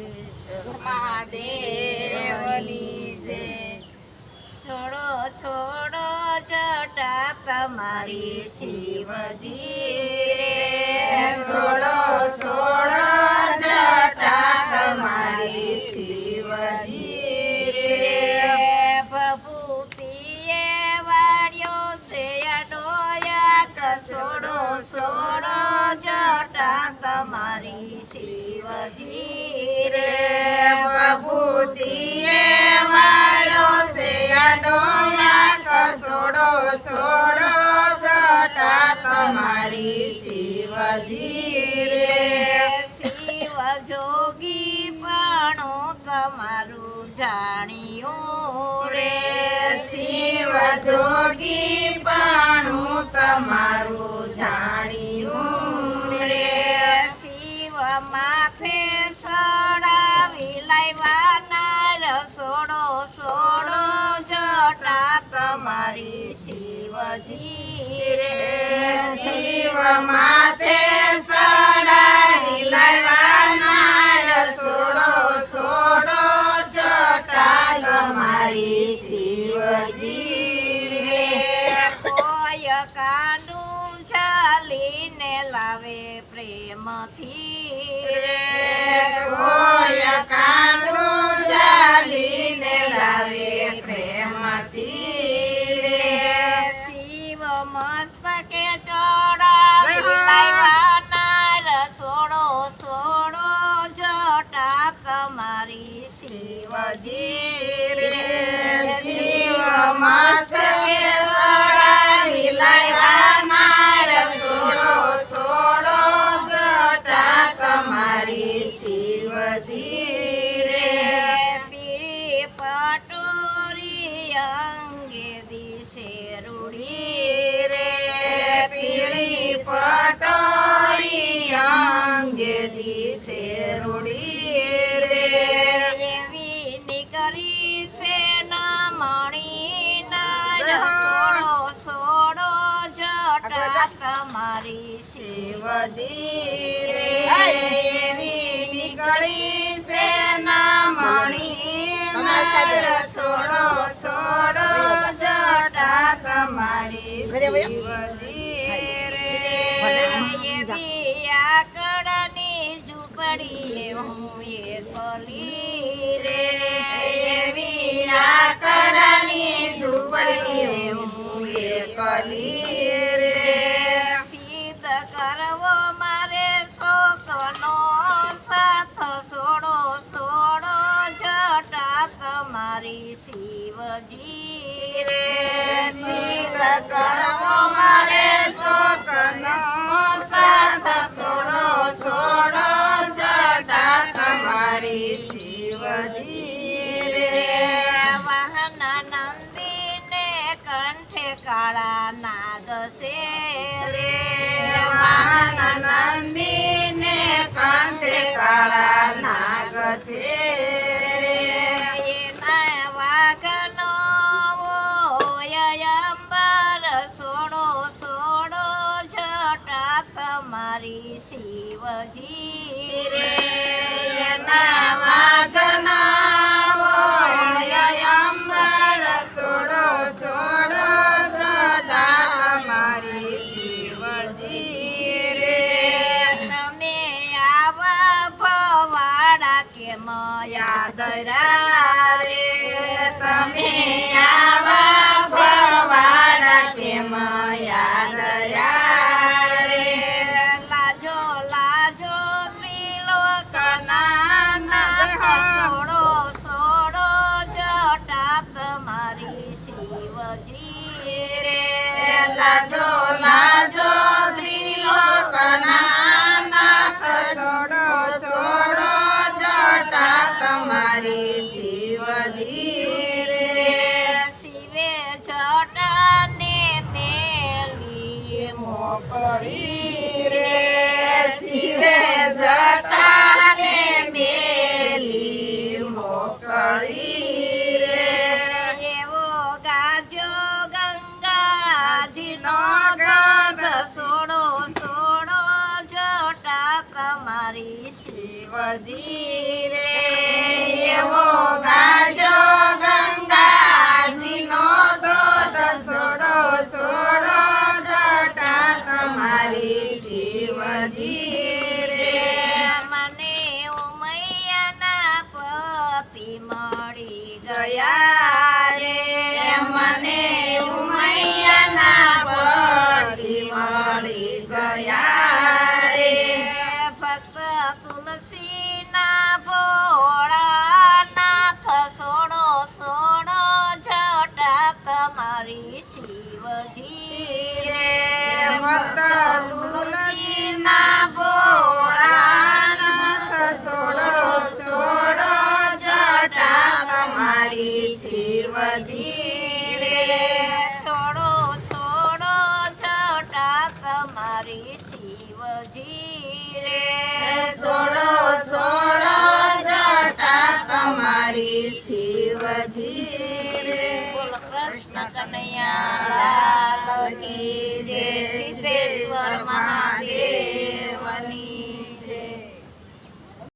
યોગેશ્વર મહાદેવની જય. છોડો છોડો જટા તમારી શિવજી રે, છોડો છોડો જટા તમારી શિવજી રે. ભભૂતિએ વાળ્યો છે અડોયા, છોડો છોડો જટા તમારી શિવજી રે. ભભૂતિએ વાળ્યો છે અડોયા, છોડો છોડો જટા તમારી શિવજી રે. શિવ જોગી પણ તમારું જાણ્યું રે, શિવ જોગી પણ તમારું જાણ્યું રે. શિવ માથે ચડાવી લાવ્યા રસોડો સોડો જટા તમારી શિવજી રે. શિવ માથે ચડાવી લાવ્યા રસોડો સોડો જટા તમારી શિવજી રે. કોઈ કાંડું ચાલીને લાવે પ્રેમથી રે, કોઈ કાંડું ચાલીને લાવે પ્રેમથી રે. શિવ મસ્તકે ચડાવી લાવ્યા રસોડો સોડો જટા તમારી શિવજી રે. શિવ મસ્તકે ચડાવી લાવ્યા રસોડો સોડો જટા તમારી શિવજી રે. પીળી પટોરી અંગે દિશે રૂડી રે, પીળી પટોરી અંગે દિશે રૂડી રે. એવી નીકળી છે નમણી સોડો સોડો જટા તમારી શિવજી રે. એવી નીકળી છે નમણી સોડો સોડો જટા તમારી શિવજી રે. એવી આકડની ઝૂંપડી હું એકલી રે, એવી આકડની ઝૂંપડી હું એકલી રે. સિદ્ધ કરવો મારે શોકનો સાથ સોડો સોડો જટા તમારી શિવજી રે. સિદ્ધ કરવો મારે શોકનો સાથ સોડો સોડો જટા તમારી શિવજી રે. વાહન નંદીને કંઠે કાળા નાગ છે રે, વાહન નંદીને કંઠે કાળા નાગ છે રે. એના વાઘનો અંબર સોડો સોડો જટા તમારી શિવજી રે. એના વાઘના અંબર સોડો સોડો જટા તમારી શિવજી રે. તમે આવા ભવાડા કેમ યાદ રે, તમે આવા ભવાડા કેમ યાદ રે. લાજો લાજો ત્રિલોકના સોડો સોડો જટા તમારી શિવજી રે. લાજો લાજો ત્રિલોકના સોડો સોડો જટા તમારી શિવજી રે. શિવે જટાને મેલી તમારી શિવજી રે એવો ગાજો ગંગાજીનો દોધ સોડો સોડો જટા તમારી શિવજી રે મને ઉમૈયાના પતિ મળી ગયા રે મને ઉમૈયાના પતિ મળી ગયા રે ભક્ત તુલસીના ભોળાનાથ સોડો સોડો જટા તમારી શિવજી રે ભક્ત તુલસીના ભોળાનાથ સોડો સોડો જટા તમારી શિવજી રે છોડો છોડો જટા તમારી શિવજી રે છોડો છોડો જટા તમારી શિવજી રે બોલો કૃષ્ણ કનૈયા લાલ કી જય સિદ્ધેશ્વર મહારાજ